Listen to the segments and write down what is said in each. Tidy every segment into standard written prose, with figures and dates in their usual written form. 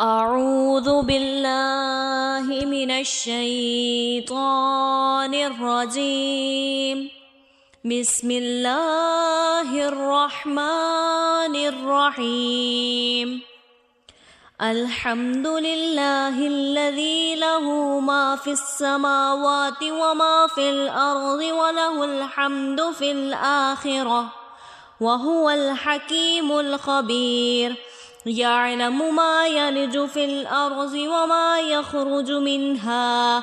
أعوذ بالله من الشيطان الرجيم. بسم الله الرحمن الرحيم. الحمد لله الذي له ما في السماوات وما في الأرض وله الحمد في الآخرة وهو الحكيم الخبير. يعلم ما يلج في الأرض وما يخرج منها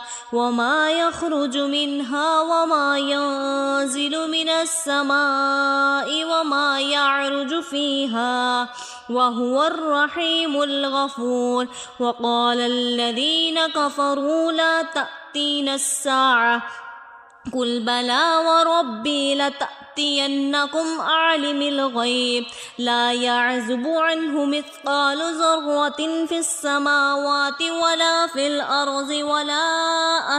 وما ينزل من السماء وما يعرج فيها وهو الرحيم الغفور. وقال الذين كفروا لا تأتينا الساعة قل بلى وربي لتأتينكم عالم الغيب لا يعزب عنه مثقال ذرة في السماوات ولا في الأرض ولا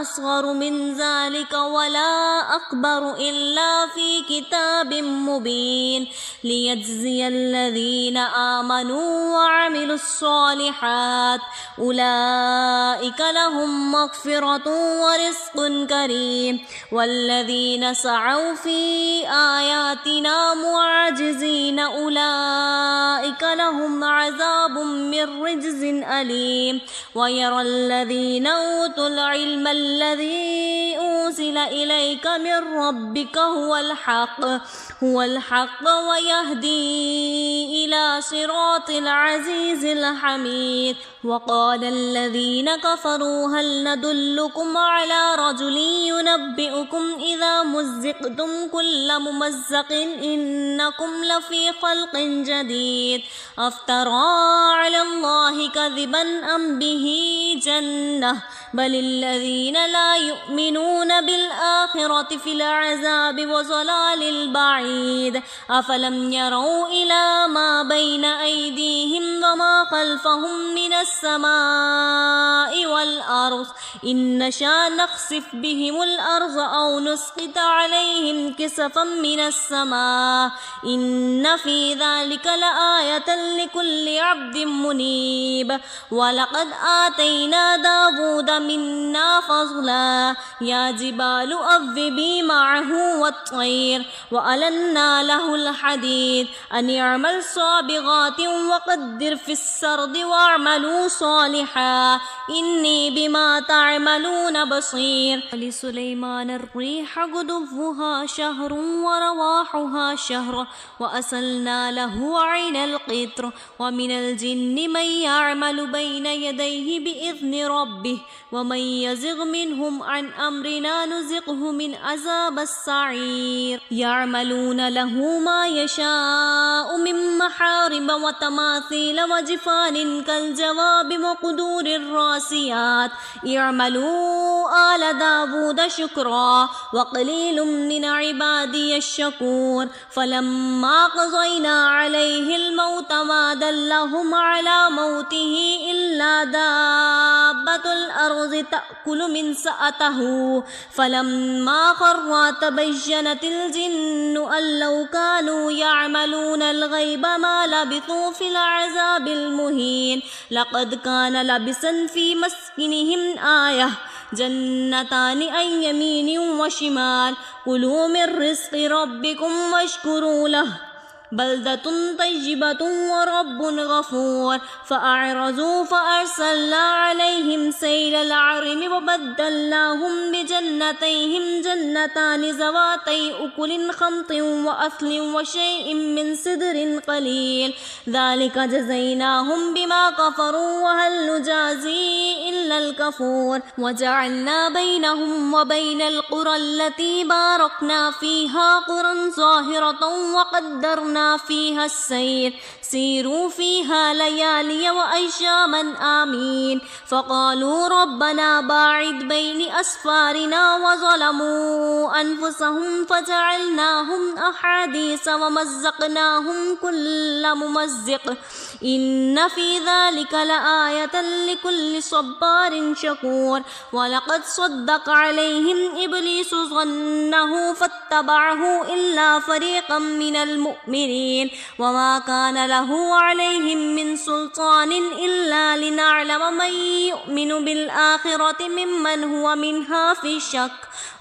أصغر من ذلك ولا أكبر إلا في كتاب مبين ليجزي الذين آمنوا وعملوا الصالحات أولئك لهم مغفرة ورزق كريم. والذين سعوا في آياتنا معاجزين أولئك لهم عذاب من رجز أليم. ويرى الذين أوتوا العلم الذي أنزل إليك من ربك هو الحق ويهدي إلى صراط العزيز الحميد. وقال الذين كفروا هل ندلكم على رجل ينبئكم إذا مزقتم كل ممزق إنكم لفي خلق جديد أفترى على الله كذبا أم به جنة بل الذين لا يؤمنون بالآخرة في العذاب وضلال البعيد. أفلم يروا إلى ما بين أيديهم وما خلفهم من السماء والأرض إن نشأ نخسف بهم الأرض أو نسقط عليهم كسفا من السماء إن في ذلك لآية لكل عبد منيب. ولقد آتينا داود منا فضلا يا جبال أوبي معه والطير وألنا له الحديد أن اعمل صابغات وقدر في السرد واعملوا صالحا إني بما تعملون بصير. لسليمان الريح غدوها شهر ورواحها شهر وأسلنا له عين القطر. ومن الجن من يعمل بين يديه بإذن ربه ومن يزغ منهم عن أمرنا نزغه من عذاب السعير. يعملون له ما يشاء من محارب وتماثيل وجفان كالجواب وقدور الراسيات اعملوا آل داود شكرا وقليل من عبادي الشكور. فلما قضينا عليه الموت ما دلهم على موته إلا دابة الأرض تأكل من سأته فلما خر تبينت الجن أن لو كانوا يعملون الغيب ما لبثوا في العذاب المهين. لقد كان لبثا في مسكنهم آية جنتان عن يمين وشمال كلوا من رزق ربكم واشكروا له بلدة طيبة ورب غفور. فأعرضوا فأرسلنا عليهم سيل العرم وبدلناهم بجنتيهم جنتان ذواتي أكل خمط وأثل وشيء من سدر قليل ذلك جزيناهم بما كفروا وهل نجازي إلا الكفور. وجعلنا بينهم وبين القرى التي باركنا فيها قرى ظاهرة وقدرنا فيها السير سيروا فيها ليالي وأياما آمين. فقالوا ربنا باعد بين أسفارنا وظلموا أنفسهم فجعلناهم أحاديث ومزقناهم كل ممزق إن في ذلك لآية لكل صبار شكور. ولقد صدق عليهم إبليس ظنه فاتبعه إلا فريقا من المؤمنين وما كان له عليهم من سلطان إلا لنعلم ليعلم من يؤمن بالآخرة ممن هو منها في شك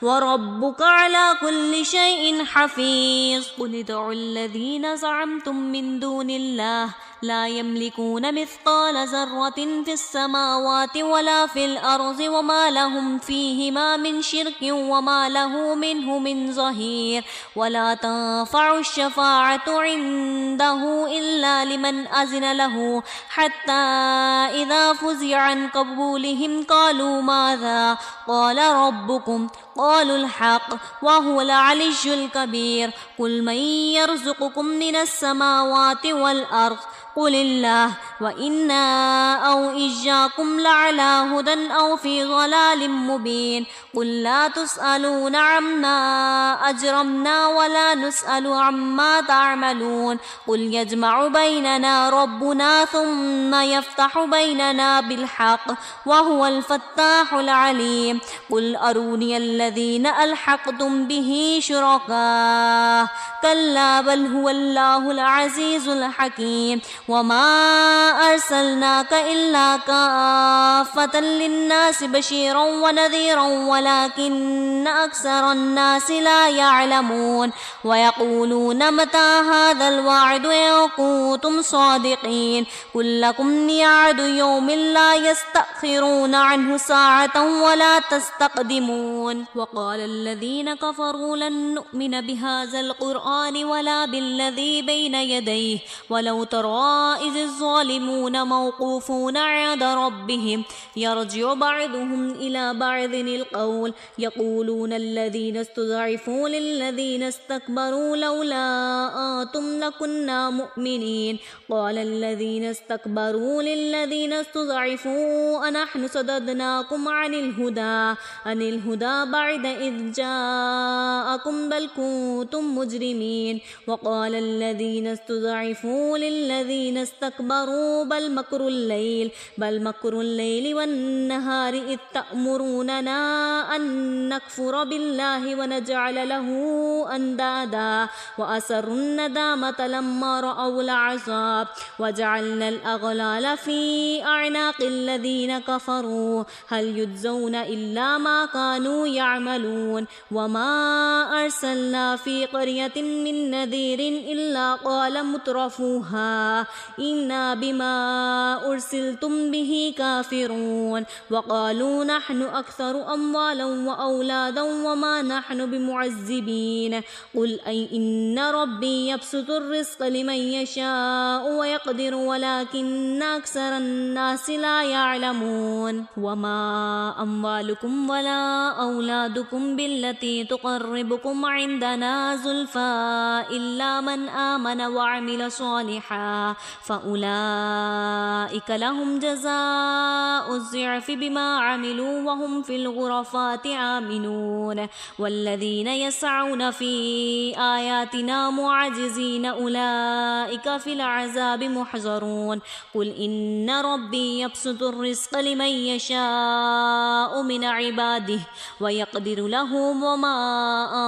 وربك على كل شيء حفيظ قل ادعوا الذين زعمتم من دون الله لا يملكون مثقال ذرة في السماوات ولا في الأرض وما لهم فيهما من شرك وما له منه من ظهير ولا تنفع الشفاعة عنده إلا لمن أذن له حتى إذا فزع عن قبولهم قالوا ماذا قال ربكم قالوا الحق وهو العلي الكبير قل من يرزقكم من السماوات والأرض قل الله وإنا أو إياكم لعلى هدى أو في ضلال مبين قل لا تسألون عما أجرمنا ولا نسأل عما تعملون قل يجمع بيننا ربنا ثم يفتح بيننا بالحق وهو الفتاح العليم قل أروني الذين ألحقتم به شركاء كلا بل هو الله العزيز الحكيم وما أرسلناك إلا كافة للناس بشيرا ونذيرا ولكن أكثر الناس لا يعلمون ويقولون متى هذا الوعد إن كنتم صادقين قل لكم ميعاد يوم لا يستأخرون عنه ساعة ولا تستقدمون وقال الذين كفروا لن نؤمن بهذا القرآن ولا بالذي بين يديه ولو ترى إذ الظالمون موقوفون عند ربهم يرجع بعضهم إلى بعض القول يقولون الذين استضعفوا للذين استكبروا لولا أنتم لكنا مؤمنين قال الذين استكبروا للذين استضعفوا أنحن صددناكم عن الهدى بعد إذ جاءكم بل كنتم مجرمين وقال الذين استضعفوا للذين استكبروا بل مكر الليل والنهار إذ تأمروننا أن نكفر بالله ونجعل له أندادا وأسروا الندامة لما رأوا العذاب وجعلنا الأغلال في أعناق الذين كفروا هل يجزون إلا ما كانوا يعملون وما أرسلنا في قرية من نذير إلا قال مترفوها إنا بما أرسلتم به كافرون وقالوا نحن أكثر أموالا وأولادا وما نحن بمعذبين قل أي إن ربي يبسط الرزق لمن يشاء ويقدر ولكن أكثر الناس لا يعلمون وما أموالكم ولا أولادكم بالتي تقربكم عندنا زلفى إلا من آمن وعمل صالحا فأولئك لهم جزاء الضعف بما عملوا وهم في الغرفات آمنون والذين يسعون في آياتنا معجزين أولئك في العذاب محضرون قل إن ربي يبسط الرزق لمن يشاء من عباده ويقدر له وما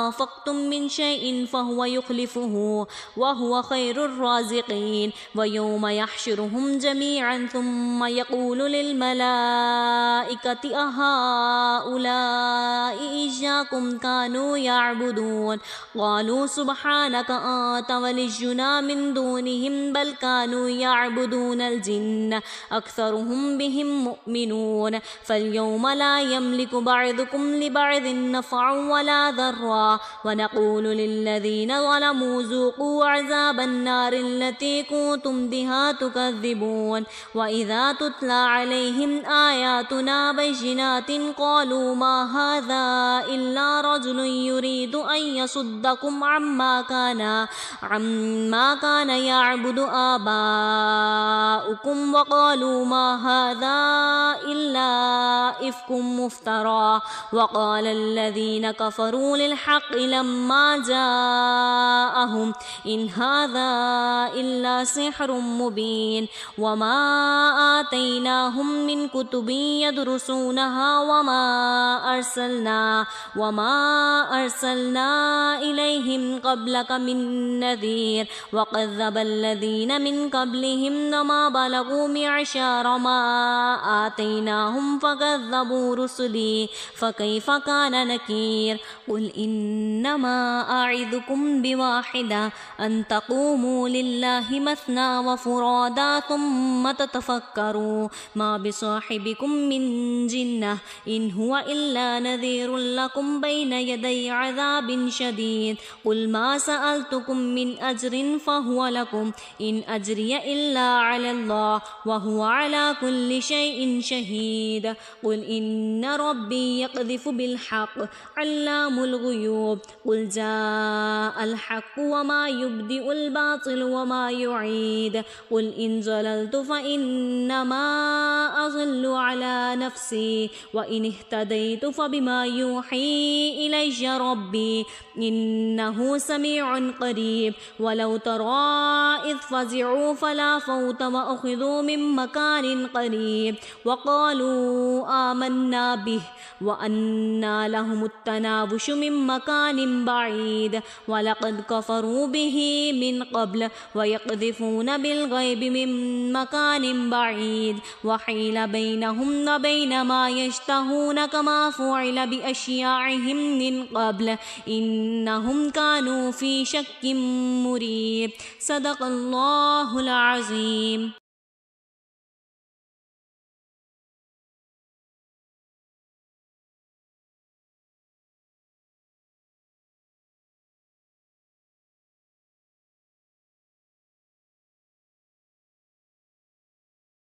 أنفقتم من شيء فهو يخلفه وهو خير الرازقين ويوم يحشرهم جميعا ثم يقول للملائكة أهؤلاء إياكم كانوا يعبدون قالوا سبحانك أنت ولينا من دونهم بل كانوا يعبدون الجن أكثرهم بهم مؤمنون فاليوم لا يملك بعضكم لبعض نفعا ولا ضرا ونقول للذين ظلموا ذوقوا عذاب النار التي كنتم بها تكذبون وإذا تتلى عليهم آياتنا بينات قالوا ما هذا إلا رجل يريد أن يصدكم عما كان يعبد آباؤكم وقالوا ما هذا إلا إفك مفترى وقال الذين كفروا للحق لما جاءهم إن هذا إلا سحر مبين وما آتيناهم من كتب يدرسونها وما أرسلنا إليهم قبلك من نذير وكذب الذين من قبلهم وما بلغوا معشار ما آتيناهم فكذبوا رسلي فكيف كان نكير قل إنما أعظكم بواحدة أن تقوموا لله مثنى وفرادا ثم تتفكروا ما بصاحبكم من جنة إن هو إلا نذير لكم بين يدي عذاب شديد قل ما سألتكم من أجر فهو لكم إن أجري إلا على الله وهو على كل شيء شهيد قل إن ربي يقذف بالحق علام الغيوب قل جاء الحق وما يبدئ الباطل وما يعيد قل إن ضللت فإنما أضل على نفسي وإن اهتديت فبما يوحي إلي ربي إنه سميع قريب ولو ترى إذ فزعوا فلا فوت وأخذوا من مكان قريب وقالوا آمنا به وأنى لهم التناوش من مكان بعيد ولقد كفروا به من قبل ويقذفون بالغيب من مكان بعيد وحيل بينهم وبين ما يشتهون كما فعل بأشياعهم من قبل إنهم كانوا في شك مريب صدق الله العظيم.